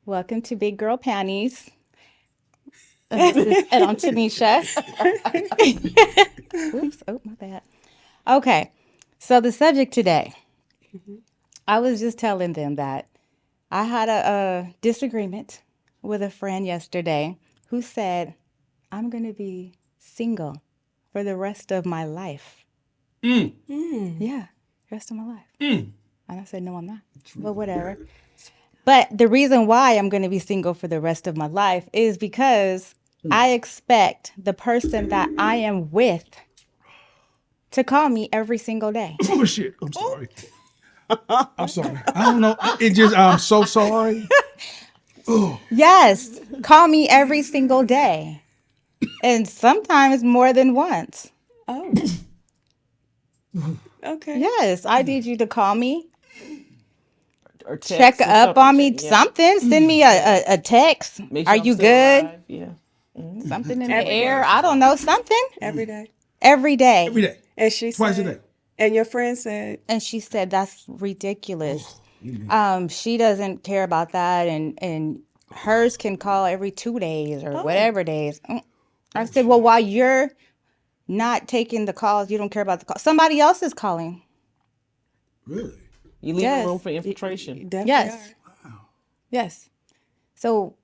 Welcome to Big Girl Panties. And I'm Tanisha. Oops. Oh, my bad. Okay. So the subject today, I was just telling them that I had a disagreement with a friend yesterday who said, I'm going to be single for the rest of my life. Yeah, rest of my life. And I said, no, I'm not. But whatever. But the reason why I'm going to be single for the rest of my life is because I expect the person that I am with to call me every single day. Oh shit! I'm sorry. I'm sorry. I don't know. I'm so sorry. Oh, Yes, call me every single day. And sometimes more than once. Oh, okay. Yes, I need you to call me, Or check text or up something. on me, Yeah. something, send me a text. Make Are sure I'm you still good? alive. Yeah. Something in the Every air. day. I don't know, something. Every day. Every every day. day, And she twice a said, day. and your friend said, And she said, that's ridiculous. You mean She doesn't care about that. And hers can call every 2 days or oh, whatever days. I said, well, while you're not taking the calls, you don't care about the call. Somebody else is calling. really? You leaving room Yes. for you infiltration. definitely Yes. are. Yes. So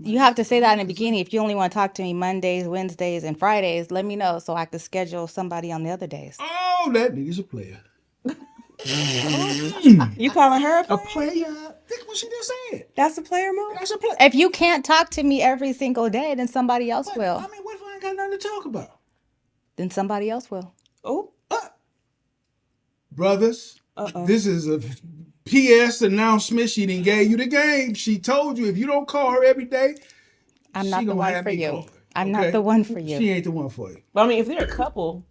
you have to say that in the beginning. If you only want to talk to me Mondays, Wednesdays, and Fridays, let me know so I could schedule somebody on the other days. Oh, that nigga's a player. You calling her a A player? player. Think what she just said. That's a player move? That's a player. If you can't talk to me every single day, then somebody else But will. I mean, what if I ain't got nothing to talk about? Then somebody else will. Oh, Brothers, uh-oh. this is a PS announcement. She didn't gave you the game. She told you if you don't call her every day, I'm she not the gonna one have for me you. call her. I'm not the Okay? one for you. She ain't the one for you. But I mean, if they're a couple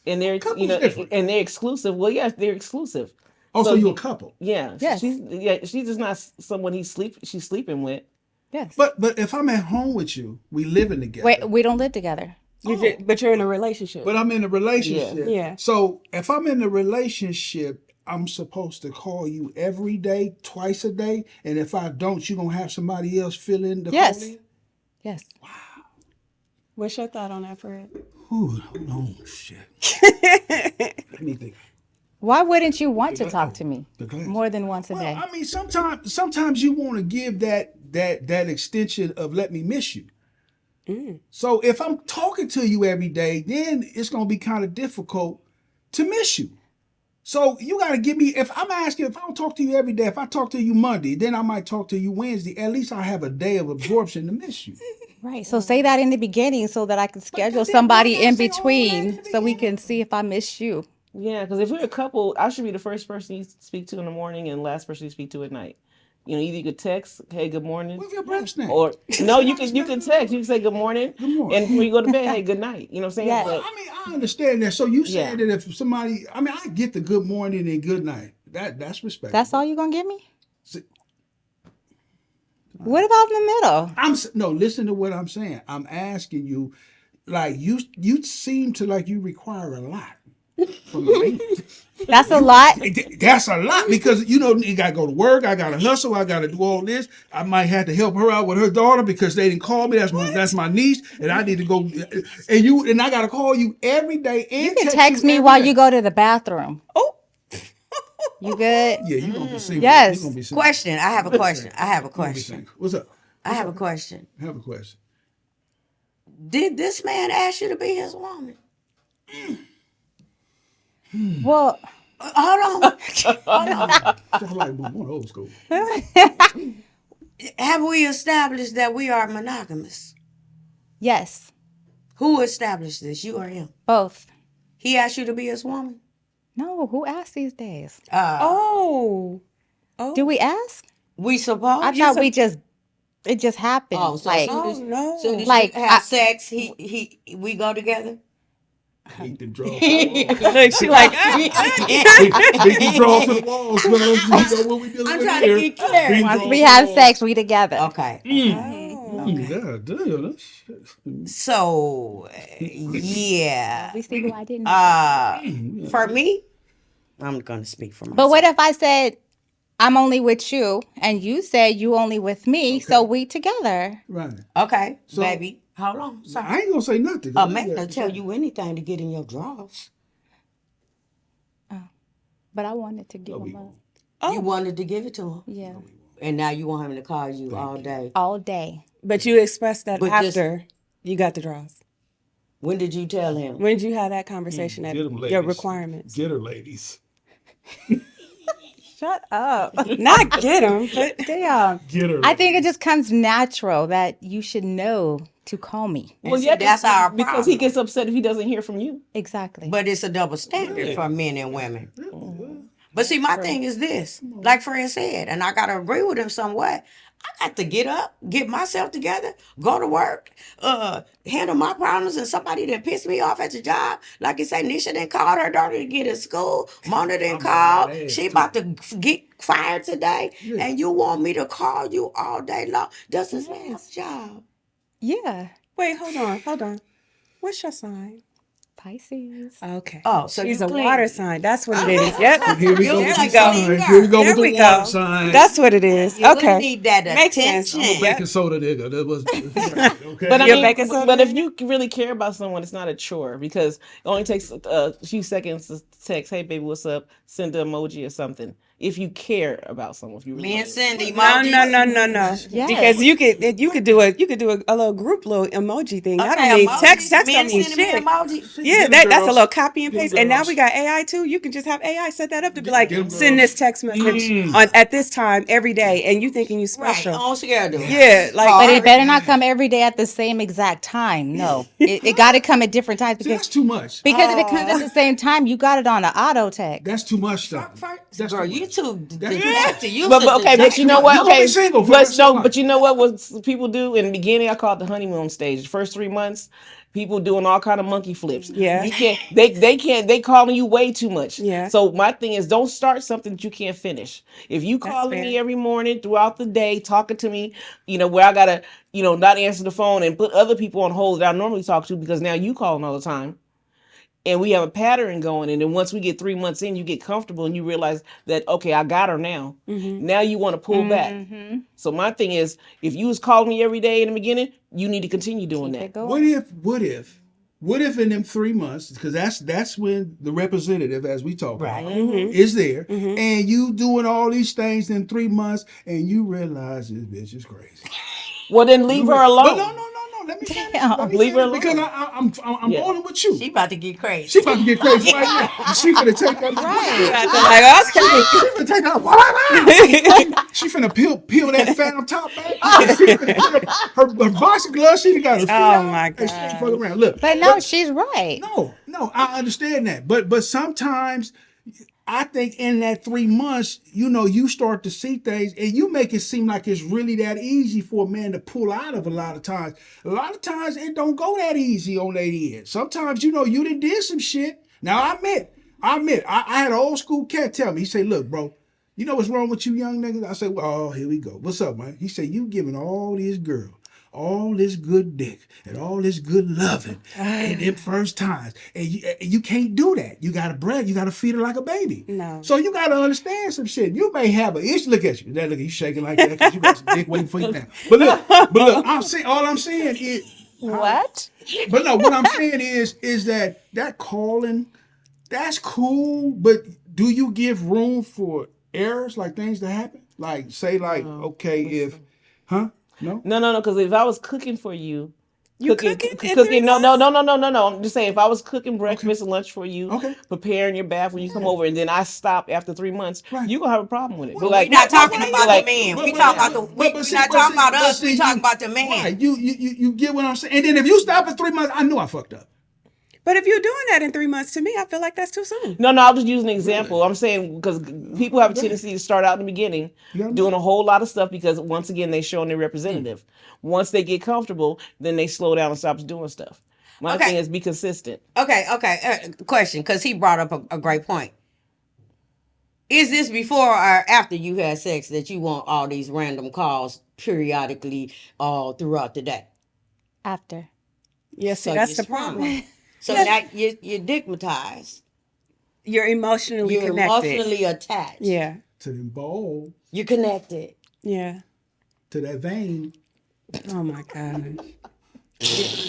and they're Couple's different. and they're exclusive, well, yes, they're exclusive. Oh, so you a couple. Yeah, Yes. she's just not someone she's sleeping with. Yes. But if I'm at home with you, we living together. Wait, we don't live together. But you're in a relationship. But I'm in a relationship. Yeah. So if I'm in a relationship, I'm supposed to call you every day, twice a day. And if I don't, you gonna have somebody else fill in the Yes. call in? Yes. What's your thought on that, Fred? Ooh, hold on, shit. Let me think. Why wouldn't you want to talk Oh, to me the glass. more than once a Well, day? I mean, sometimes you want to give that extension of let me miss you. So if I'm talking to you every day, then it's gonna be kind of difficult to miss you. So you gotta give me if I'm asking if I don't talk to you every day, if I talk to you Monday, then I might talk to you Wednesday. At least I have a day of absorption to miss you. Right. So say that in the beginning so that I can schedule goddamn, somebody why I in say all that in between the so we beginning? can see if I miss you. Yeah, because if we're a couple, I should be the first person you speak to in the morning and last person you speak to at night. Either you could text, "Hey, good morning," What's your breath snake? or no, you can text. You can say good morning, Good morning. and before you go to bed, "Hey, good night." You know what I'm saying? Yes. But I mean, I understand that. So you saying Yeah. that if somebody, I mean, I get the good morning and good night. That's respectable. That's all you're going to give me? See, What about in the middle? no. Listen to what I'm saying. I'm asking you, like you seem to like you require a lot from a man. That's a lot. That's a lot because you gotta go to work. I gotta hustle. I gotta do all this. I might have to help her out with her daughter because they didn't call me. That's my niece, and I need to go. And I gotta call you every day and You can text text you me every while day. you go to the bathroom. Oh, You good? Yeah, you gonna be single. Yes. You gonna be single. Question. I have a question. I have a You gonna be question. single. What's up? I have a question. I have a question. Did this man ask you to be his woman? Well, Hold on. Hold on. Sound like one old school. Have we established that we are monogamous? yes, Who established this? You or him? both. He asked you to be his woman? No, who asks these days? oh, oh. Do we ask? We supposed? I thought it just happened. Oh, so like, Oh, no. soon as Like, you have I- sex, we go together? Beat the draw to the walls. Look, she like, Beat the draw to the walls, fellas. You know what we dealing I'm with trying here. to get clarity. Beat once draws we to have the sex, we together. Okay. oh. God damn, that's shit. So, yeah. We see who I didn't. For me, I'm going to speak for myself. But what if I said I'm only with you, and you say you only with me, so we together. Right. Okay, So- baby. Hold on. I Sorry. ain't gonna say nothing. A man will tell you anything to get in your drawers. But I wanted to give No, we him up. won't. Oh. You wanted to give it to him. Yeah, And now you want him to call you all day. all day. But you expressed that But just- after you got the draws. When did you tell him? When did you have that conversation at Get 'em, your ladies. requirements? Get her, ladies. Shut up. Not get him, but Damn. Get her. I think it just comes natural that you should know to call me. And see, that's our because he problem. gets upset if he doesn't hear from you. Exactly. But it's a double standard for men and women. But see, my thing is this, like Fred said, and I gotta agree with him somewhat. I got to get up, get myself together, go to work, handle my problems, and somebody that pissed me off at the job. Like you say, Nisha didn't call her daughter to get in school. Mona didn't call. mad She too. about to get fired today. And you want me to call you all day long. Does this man have a job? Yeah. wait, hold on. What's your sign? Pisces. Okay. Oh, so she's you a clean. water sign. That's what it is. Yep. Here we go There with we the go. sign. Here we go There with the we water go. sign. That's what it is. You Okay. need that Makes sense. attention. Baking soda, nigga. That was okay. But I You're mean, baking soda? but if you really care about someone, it's not a chore because it only takes a few seconds to text, "Hey, baby, what's up?" Send an emoji or something. If you care about someone, if you really Men send No, emojis. no. Yes. Because you could do a little group little emoji thing. I Okay, don't need emojis. text. Text Men don't mean sending me shit. emojis. Yeah, Get 'em, that's a girls. little copy and Get 'em, paste. And now girls. we got AI too. You can just have AI set that up to be like, Get 'em, send girls. this text message on at this time every day, and you thinking you Right, special. on schedule. Yeah, like But it better not come every day at the same exact time. No, it got to come at different times See, that's because too much. if it comes at the same time, you got it on an auto text. That's too much stuff. First, girl, you too That's too detective. You But okay, but you know what? You gonna Okay, be single for the rest of your life. but you know what people do in the beginning? I call it the honeymoon stage. The first 3 months, people doing all kind of monkey flips. Yeah. You can't. They calling you way too much. Yeah. So my thing is, don't start something that you can't finish. If you calling me fair. every morning throughout the day, talking to me, where I gotta, not answer the phone and put other people on hold that I normally talk to because now you calling all the time. And we have a pattern going, and then once we get 3 months in, you get comfortable and you realize that okay, I got her now. Now you want to pull back. So my thing is, if you was calling me every day in the beginning, you need to continue doing Keep that. it going. What if in them 3 months, because that's when the representative, as we talk Right. about, is there, and you doing all these things in 3 months, and you realize this bitch is crazy. Well, then leave her But alone. no. Let me finish. Damn. Let me Leave her finish, because alone. I'm Yeah. rolling with you. She about to get crazy. She about to get crazy right now. She finna take that. like, She finna take that. She finna peel that phantom top back. She finna put her boxing gloves. She done got her feet out, my and she ain't God. fucking around. Look, But no, she's right. no, I understand that. But sometimes I think in that 3 months, you start to see things and you make it seem like it's really that easy for a man to pull out of a lot of times. A lot of times it don't go that easy on that end. Sometimes, you done did some shit. Now I admit, I had an old school cat tell me, he said, look, bro, you know what's wrong with you young niggas? I said, well, oh, here we go. What's up, man? He said, you giving all these girls all this good dick and all this good loving in them first times. And you can't do that. You gotta bread, you gotta feed her like a baby. No. So you gotta understand some shit. You may have an issue. Look at you. Look at you shaking like that because you got some dick waiting for you now. But look, all I'm saying is What? but no, what I'm saying is that calling, that's cool, but do you give room for errors, like things to happen? Like say okay, if No? No. Because if I was cooking for you, cooking in 3 no. months? I'm just saying, if I was cooking breakfast and lunch for you, Okay. preparing your bath when you come over, and then I stop after 3 months, Right. you're gonna have a problem with it. We're not talking about the men. But- We but- talking about but- we're but see- not but talking see- about but us. see, We talking about the man. Right. You get what I'm saying? And then if you stop at 3 months, I knew I fucked up. But if you're doing that in 3 months, to me, I feel like that's too soon. No, I'm just using an example. I'm saying because people have a tendency to start out in the beginning gotta doing a whole lot of stuff because once again they showing their representative. Once they get comfortable, then they slow down and stop doing stuff. My Okay. thing is be consistent. Okay. Question, because he brought up a great point. Is this before or after you had sex that you want all these random calls periodically all throughout the day? After. Yes, So that's you're the sprung. problem. So now you're digmatized. You're emotionally You're connected. emotionally attached. Yeah. to them balls, You connected. Yeah. to that vein. Oh my gosh.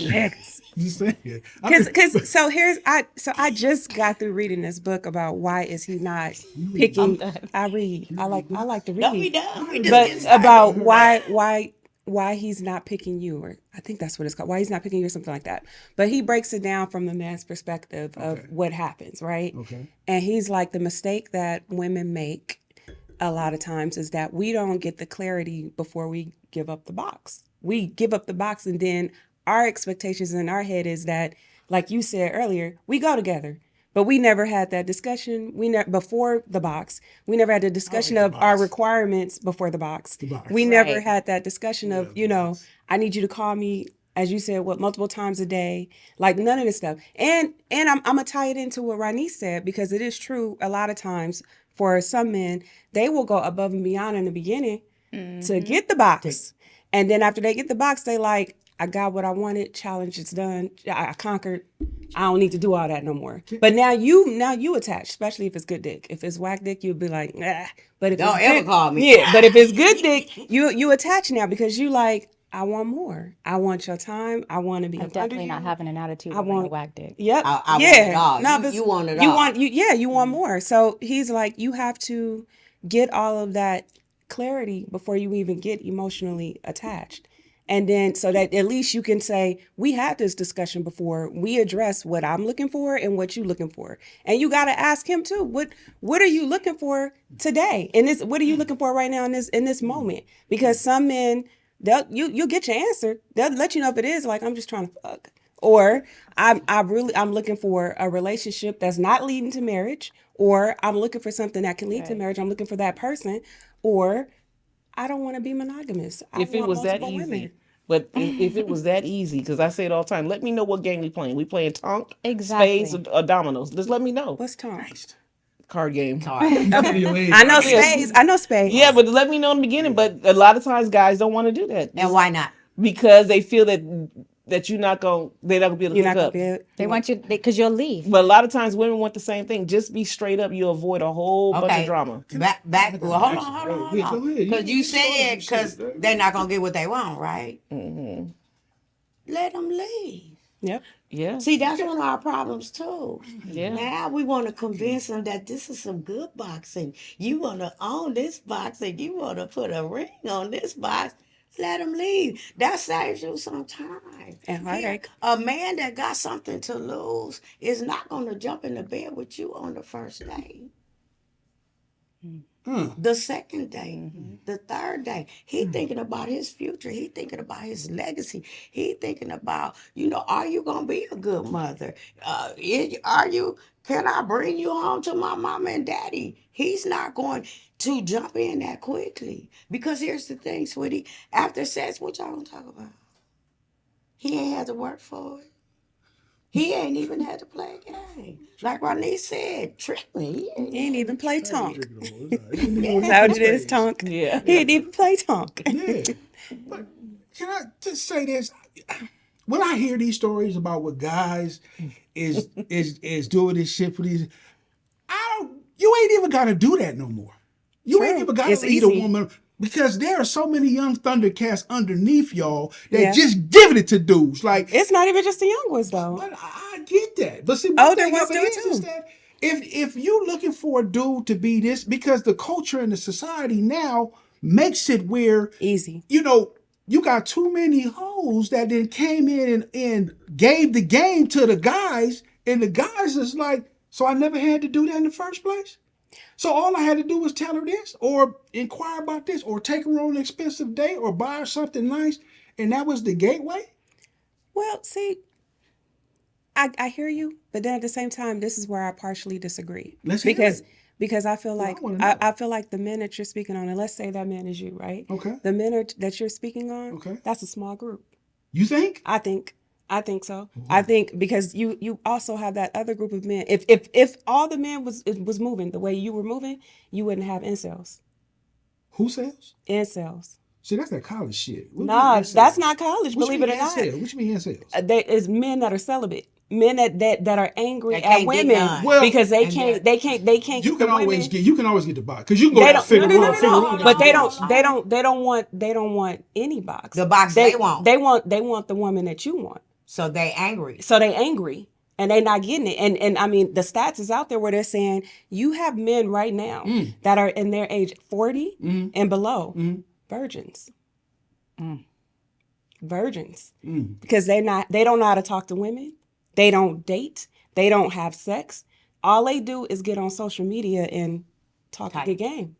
Next. You saying? I mean, Because so I just got through reading this book about why is he not picking. I read. I like to Don't be read. done. We just But getting started. about why he's not picking you, or I think that's what it's called. Why he's not picking you, or something like that. But he breaks it down from the man's perspective of Okay. what happens, right? Okay. And he's like, the mistake that women make a lot of times is that we don't get the clarity before we give up the box. We give up the box, and then our expectations in our head is that, like you said earlier, we go together. But we never had that discussion. We never before the box. We never had the discussion the of our box. requirements before the box. The box. We never Right. had that discussion of, the you know, box. I need you to call me, as you said, multiple times a day. Like none of this stuff. And I'm gonna tie it into what Ronnie said, because it is true a lot of times for some men, they will go above and beyond in the beginning to get the box. And then after they get the box, they like, I got what I wanted. Challenge is done. I conquered. I don't need to do all that no more. But now you attach, especially if it's good dick. If it's whack dick, you'll be like, nah. But if Don't it's ever good, call me. yeah. But if it's good dick, you attach now, because you like, I want more. I want your time. I want to be I'm up under definitely not you. having an attitude I over no want- whack dick. Yep. I want yeah. it all. No, You- but you want it you all. Want you want more. So he's like, you have to get all of that clarity before you even get emotionally attached. And then so that at least you can say, we had this discussion before. We address what I'm looking for and what you're looking for. And you got to ask him too. What are you looking for today? And this, what are you looking for right now in this moment? Because some men, you'll get your answer. They'll let you know if it is like, I'm just trying to fuck. Or I'm looking for a relationship that's not leading to marriage, or I'm looking for something that can lead to Right. marriage. I'm looking for that person, or I don't want to be monogamous. If it was that multiple easy. women. But if it was that easy, because I say it all the time, let me know what game we playing. We playing Tonk, Exactly. Spades, or Dominoes. Just let me know. What's Tom? Card game. Sorry. I know spades. I know spades. Yeah, but let me know in the beginning. But a lot of times guys don't want to do that. And why not? Because they feel that you're not gonna be able to You're hook not gonna up. be able, They want you because you'll leave. But a lot of times women want the same thing. Just be straight up. You avoid a whole bunch Okay. of drama. Back. Well, hold on. Yeah, go ahead. Because you said shit, because bro. they're not gonna get what they want, right? Hmm. Let them leave. Yep. Yeah. See, that's one of our problems too. Yeah. Now we want to convince them that this is some good boxing. You want to own this boxing. You want to put a ring on this box. Let them leave. That saves you some time. And heartache. A man that got something to lose is not going to jump in the bed with you on the first day. The second day, the third day, he thinking about his future. He thinking about his legacy. He thinking about, are you gonna be a good mother? Can I bring you home to my mama and daddy? He's not going to jump in that quickly, because here's the thing, sweetie. After sex, what y'all gonna talk about? He ain't had to work for it. He ain't even had to play a game. Like Ronnie said, tripping. He He ain't even play Tonk. Yeah. How it is, Tonk? Yeah. He didn't even play Tonk. Yeah. But can I just say this? When I hear these stories about what guys is doing this shit for these, you ain't even gotta do that no more. You ain't True. even gotta It's lead easy. a woman, because there are so many young Thundercats underneath y'all that Yeah. just giving it to dudes. Like, It's not even just the young ones though. but I get that. But see, my Older thing ones of it do it is too. that if you looking for a dude to be this, because the culture and the society now makes it where Easy. you got too many hoes that then came in and gave the game to the guys, and the guys is like, so I never had to do that in the first place. So all I had to do was tell her this, or inquire about this, or take her on an expensive date, or buy her something nice, and that was the gateway. Well, see, I hear you, but then at the same time, this is where I partially disagree. Let's hear it. Because I feel like wanna know. I feel like the men that you're speaking on, and let's say that man is you, right? Okay. The men that you're speaking on, Okay. that's a small group. You think? I think so. I think because you also have that other group of men. If all the men was moving the way you were moving, you wouldn't have incels. Who sells? Incels. See, that's that college shit. What you Nah, mean incels? that's not college. What you believe it mean or not, incels? What you mean incels? there is men that are celibate. men that are angry They at can't get women none. Well, because they And can't they're- you get the can always women. get the box because you can go They down don't Figueroa. but they hold on. don't want any box. The box they want. They want the woman that you want. So they angry. So they angry and they not getting it. And I mean the stats is out there where they're saying you have men right now that are in their age 40 and below virgins. Virgins. Because they don't know how to talk to women. They don't date. They don't have sex. All they do is get on social media and talk a good game.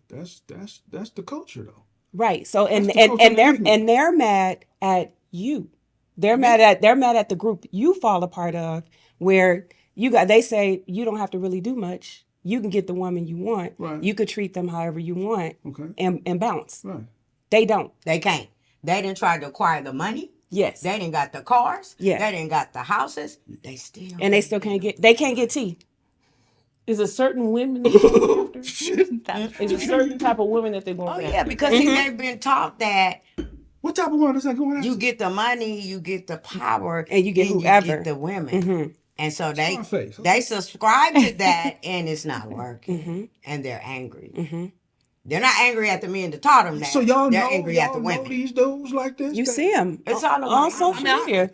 That's the culture though. Right. So and That's the culture of the ignorant. they're mad at you. They're mad at the group you fall a part of where they say you don't have to really do much. You can get the woman you want. Right. You could treat them however you want Okay. and bounce. Right. They don't. They can't. They didn't try to acquire the money. Yes. They didn't got the cars. Yeah. They didn't got the houses. They still. And they still can't get tea. Is it certain women that they're going after? Is it certain type of women that they're going Oh after? yeah, because see, they've been taught that What type of woman is that going after? you get the money, you get the power, And you get then whoever. you get the women. And so they Scarface, huh? they subscribe to that, and it's not working, and they're angry. They're not angry at the men that taught them that. So y'all they're know, angry at the y'all know women. these dudes like this? You see them. It's all on over. social media.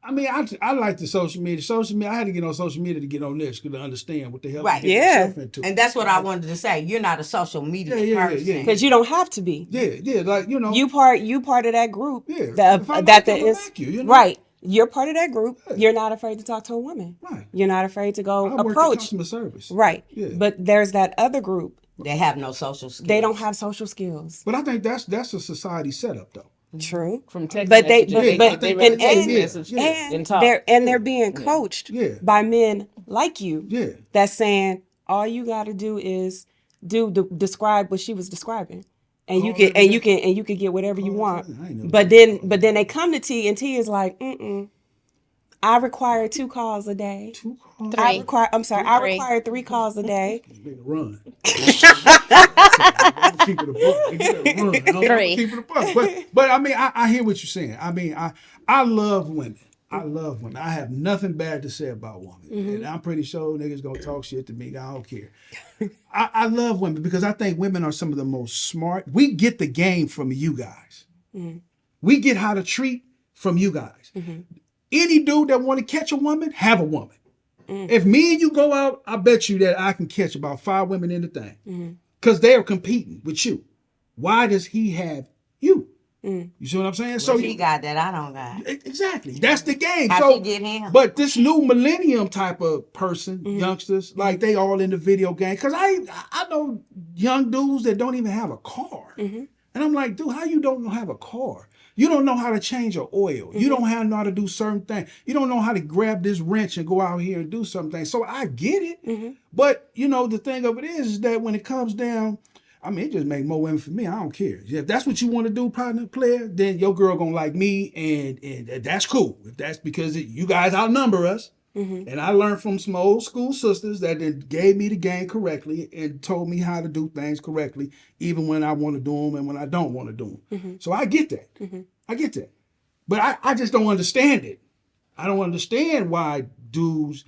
I mean, I like the social media. Social media. I had to get on social media to get on this to understand what the hell. Right. I'm getting Yeah. myself into. And that's what I wanted to say. You're not a social media Yeah. person. Because you don't have to be. Yeah, like you know. You part of that group. Yeah, That if I like that you, the I'ma is like you, you know? right. You're part of that group. You're not afraid to talk to a woman. Right. You're not afraid to go I work in approach. customer service. Right. Yeah. But there's that other group. They have no social skills. They don't have social skills. But I think that's a society setup though. True. From text But they messages, Yeah, I but think they and that's- text yeah, message yeah. and talk. they're being coached Yeah. by men like you. Yeah. That's saying all you got to do is describe what she was describing. And you Call can every day. you can get whatever you Call want. every day. I ain't never But done then they come to T and T is like, I require 2 calls a day. 2 calls. I require 3 calls a day. Nigga, run. I'm keep it a buck. Nigga, run. I'm Three. keep it a buck. But I mean, I hear what you're saying. I mean, I love women. I love women. I have nothing bad to say about women. And I'm pretty sure niggas gonna talk shit to me. I don't care. I love women because I think women are some of the most smart. We get the game from you guys. We get how to treat from you guys. Any dude that want to catch a woman, have a woman. If me and you go out, I bet you that I can catch about 5 women in the thing. Because they are competing with you. Why does he have you? You see what I'm saying? So he got that I don't got. Exactly. That's the game. How So she get him? but this new millennium type of person, youngsters, like they all in the video game. Cause I know young dudes that don't even have a car. And I'm like, dude, how you don't have a car? You don't know how to change your oil. You don't know how to do certain things. You don't know how to grab this wrench and go out here and do something. So I get it. But you know, the thing of it is that when it comes down, I mean, it just make more women for me. I don't care. If that's what you want to do, partner player, then your girl gonna like me, and that's cool. If that's because you guys outnumber us, and I learned from some old school sisters that then gave me the game correctly and told me how to do things correctly, even when I want to do them and when I don't want to do them. So I get that. I get that. But I just don't understand it. I don't understand why dudes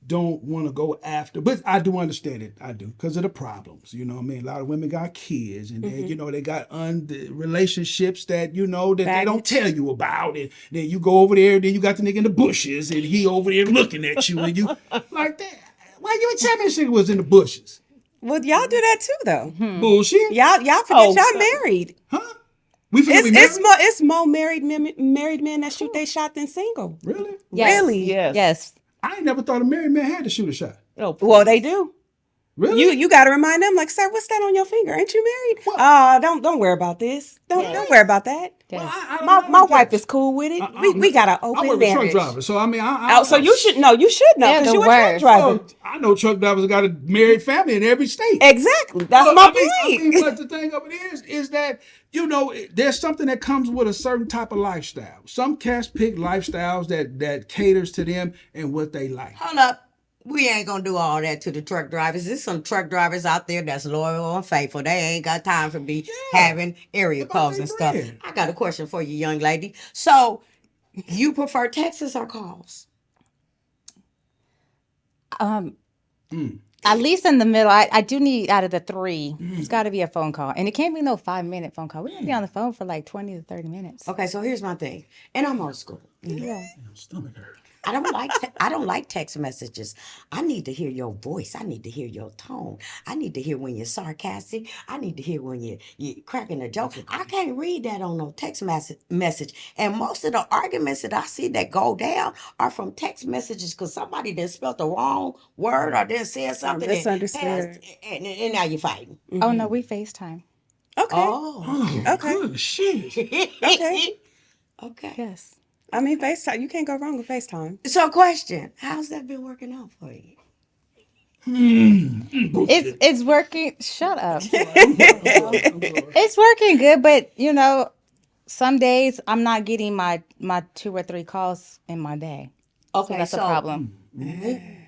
don't want to go after, but I do understand it. I do, because of the problems. You know what I mean? A lot of women got kids, and they, you know, they got relationships that, you know, that they don't tell you about. And then you go over there, then you got the nigga in the bushes, and he over there looking at you, and you like that. Why you tell me this nigga was in the bushes? Well, y'all do that too, though. Bullshit. Y'all forget Oh, y'all so- married. Huh? We finna be married? It's more married men that shoot they shot than single. Really? Yes. Really? Yes. Yes. I ain't never thought a married man had to shoot a shot. Oh, Well, they do. Really? You got to remind them, like, sir, what's that on your finger? Ain't you married? Don't worry about this. Don't worry about that. Well, I My don't wife care. is cool with it. I- We got an I open work with truck marriage. drivers, so I mean, Oh, so you should know. You should know They're because the you a truck worst. driver. Oh, I know truck drivers got a married family in every state. Exactly. That's Well, my I point. mean, but the thing of it is that, you know, there's something that comes with a certain type of lifestyle. Some cats pick lifestyles that caters to them and what they like. Hold up. We ain't gonna do all that to the truck drivers. There's some truck drivers out there that's loyal and faithful. They ain't got time for me having area About calls they and stuff. bread. I got a question for you, young lady. So, you prefer texts or calls? At least in the middle, I do need out of the three, it's got to be a phone call. And it can't be no 5-minute phone call. We're going to be on the phone for like 20 to 30 minutes. Okay, so here's my thing, and I'm old school. Yeah. Stomach hurt. I don't like text messages. I need to hear your voice. I need to hear your tone. I need to hear when you're sarcastic. I need to hear when you're cracking a joke. I can't read that on no text message. And most of the arguments that I see that go down are from text messages because somebody done spelled the wrong word or done said something and misunderstood. and now you're fighting. Oh, no, we FaceTime. Okay. Oh, Oh, Okay. good shit. Okay. okay. Yes. I mean, FaceTime. You can't go wrong with FaceTime. So, question: how's that been working out for you? It's working. Shut up. It's working good, but you know, some days I'm not getting my 2 or 3 calls in my day. So Okay, that's a problem.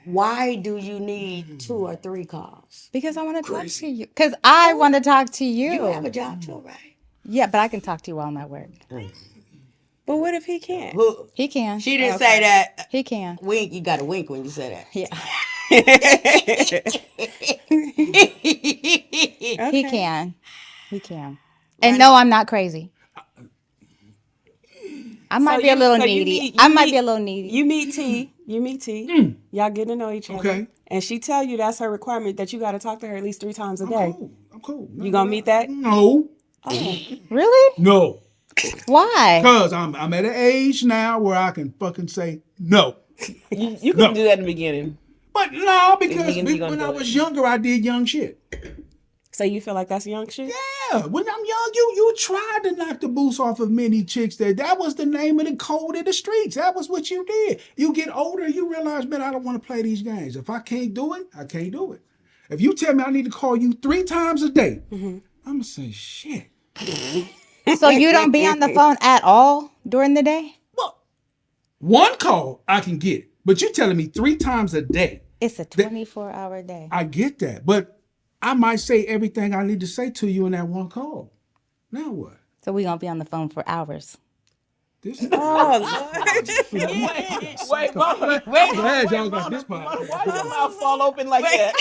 why do you need 2 or 3 calls? Because I want to talk to you. Because I want to talk to You you. have a job too, right? Yeah, but I can talk to you while I'm at work. But what if he can't? Who? He can. She didn't say that. He can. Wink. You got to wink when you say that. Yeah. He Okay. can. He can. And no, I'm not crazy. I might So be a you- little so you needy. need- I you might need- be a little needy. You meet T. You meet T. Y'all get to know each other. Okay. And she tell you that's her requirement that you got to talk to her at least 3 times a day. I'm cool. You gonna meet that? No. Really? No. Why? Because I'm at an age now where I can fucking say no. You couldn't do that in the beginning. But no, because You gonna when do I it. was younger, I did young shit. So you feel like that's young shit? Yeah, when I'm young, you tried to knock the boots off of many chicks. That was the name of the code in the streets. That was what you did. You get older, you realize, man, I don't want to play these games. If I can't do it, I can't do it. If you tell me I need to call you 3 times a day, I'm gonna say shit. So you don't be on the phone at all during the day? Well, one call I can get, but you telling me 3 times a day. It's a 24-hour day. I get that, but I might say everything I need to say to you in that one call. Now what? So we gonna be on the phone for hours. This is Oh, Lord. Wait, Mama. I'm glad y'all got this part. Why your mouth fall open like that?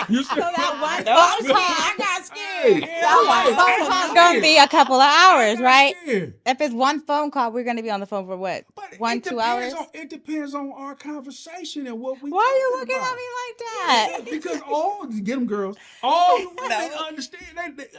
You said, I got scared. Phone call's gonna be a couple of hours, right? scared. If it's one phone call, we're gonna be on the phone for what? But 1, 2 hours? It depends on our conversation and what we. Why are you talking looking about. at me like that? Because all get them girls, all the women understand.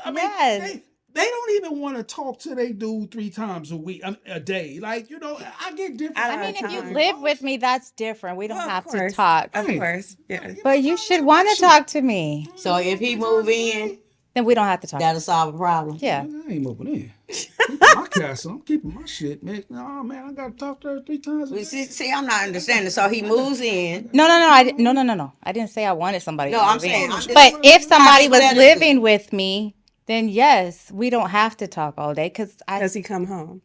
I mean, Yes. they don't even want to talk to they dude 3 times a week, a day. Like I get different. I I mean, if you Time. live with me, that's different. We don't Well, of have to course. talk. Of Hey. course. Yeah. But you should want to talk to me. So if he move in, Then we don't have to talk. that'll solve a problem. Yeah. I ain't moving in. My castle. I'm keeping my shit, man. No, man, I gotta talk to her 3 times a day. See, I'm not understanding. So he moves in. No. No. I didn't say I wanted somebody. No, to I'm move in. saying. I'm just- But if somebody was Hypothetically. living with me, then yes, we don't have to talk all day. Cause Does he come home?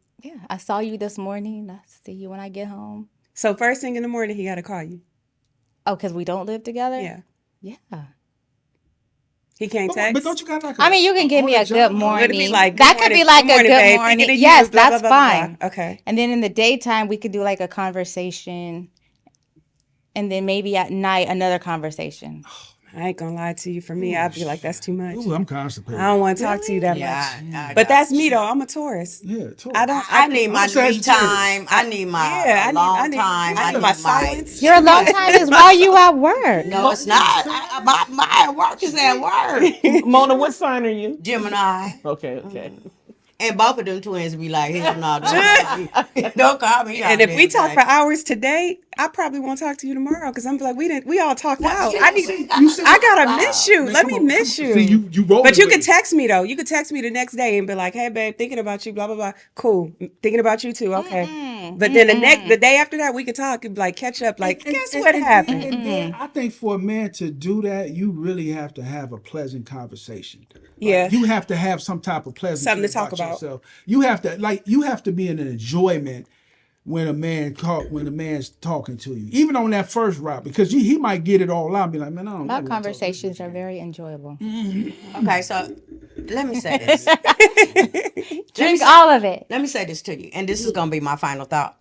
I saw you this morning. I see you when I get home. So first thing in the morning, he got to call you. Oh, cause we don't live together. Yeah. Yeah. He can't But text. don't you got like? I mean, you can give me a good morning. Would it be like, that good could be morning, like good morning, a good babe. morning. Thinking of Yes, you, blah, that's blah, blah, blah, fine. blah. Okay. And then in the daytime, we could do like a conversation. And then maybe at night, another conversation. I ain't gonna lie to you. For me, I'd be like, that's too much. Ooh, I'm constipated. I don't want to talk to you that Yeah, much. But that's me though. I'm a Taurus. Yeah, totally. I need my I'm me Sagittarius. time. I need my Yeah, alone time. I need my silence. Your alone time is while you at work. No, it's not. My work is at work. Mona, what sign are you? Gemini. Okay. And both of them twins be like, hell no, don't call me. And if we talk for hours today, I probably won't talk to you tomorrow because I'm like, we all talked out. I gotta miss you. Man, Let come me on. miss you. See, you rolling But you with could it. text me though. You could text me the next day and be like, "Hey, babe, thinking about you." Blah blah blah. Cool. Thinking about you too. Okay. But then the day after that, we could talk and like catch up. Like, guess what happened? And then I think for a man to do that, you really have to have a pleasant conversation. Like, Yeah. you have to have some type of pleasant Something to talk about. yourself. You have to be in an enjoyment when a man's talking to you, even on that first route, because he might get it all out and be like, man, I don't know. Our conversations are very enjoyable. Okay, so let me say this. Drink all of it. Let me say this to you, and this is gonna be my final thought.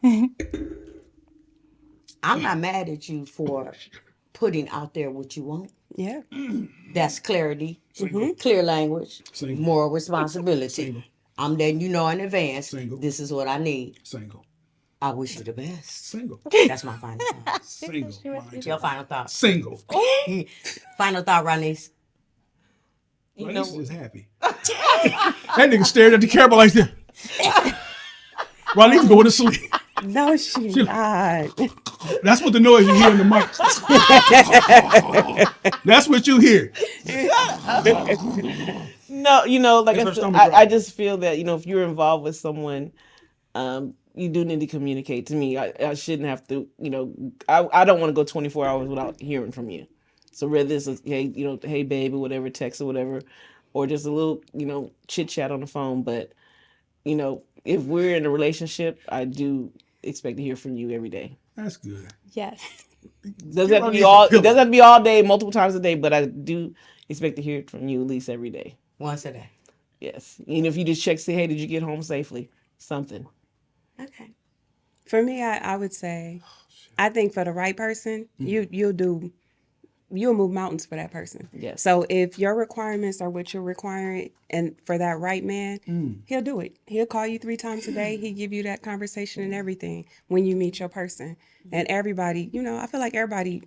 I'm not mad at you for putting out there what you want. Yeah. That's clarity, Single. clear language, Single. moral responsibility. Single. I'm letting you know in advance. Single. This is what I need. Single. I wish you the best. Single. That's my final thought. Single. Mine too. Your final thought. Single. Final thought, Ronese. You Well, know, this is happy. That nigga stared at the camera like this. Ronnie's going to sleep. No, she's not. That's what the noise you hear in the mic. That's what you hear. no, you know, like It's I her said, stomach I growling. just feel that, you know, if you're involved with someone, you do need to communicate to me. I shouldn't have to, you know, I don't want to go 24 hours without hearing from you. So whether this is, hey, you know, hey, babe, or whatever, text or whatever, or just a little, you know, chit chat on the phone. But, you know, if we're in a relationship, I do expect to hear from you every day. That's good. Yes. Doesn't have to be Ronnie's a all. It pillar. doesn't have to be all day, multiple times a day. But I do expect to hear it from you at least every day. Once a day. Yes. Even if you just check, say, hey, did you get home safely? Something. Okay. For me, I would say, I think for the right person, you'll move mountains for that person. Yes. So if your requirements are what you're requiring, and for that right man, he'll do it. He'll call you 3 times a day. He'll give you that conversation and everything when you meet your person. And everybody, you know, I feel like everybody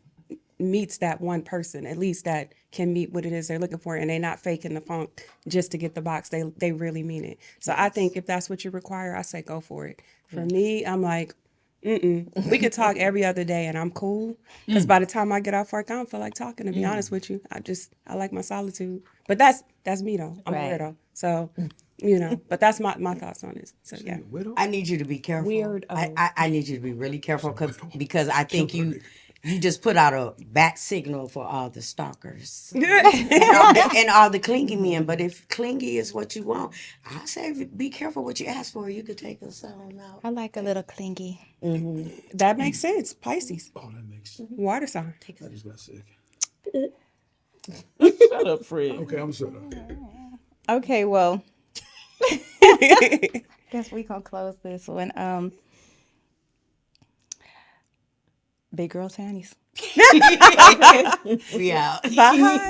meets that one person, at least that can meet what it is they're looking for, and they're not faking the funk just to get the box. They really mean it. So I think if that's what you require, I say go for it. For me, I'm like, we could talk every other day and I'm cool. Because by the time I get off work, I don't feel like talking, to be honest with you. I like my solitude. But that's me though. I'm Right. a weirdo. So, you know, but that's my thoughts on it. So yeah. Widow? I need you to be careful. Weirdo. I need you to be really careful because I think you just put out a bat signal for all the stalkers and all the clingy men. But if clingy is what you want, I say be careful what you ask for. You could take us on out. I like a little clingy. That makes sense. Pisces. Oh, that makes sense. Water sign. I just got sick. Shut up, Fred. Okay, I'm sorry. Okay, well, guess we gonna close this one. Big girl panties. We out. Bye.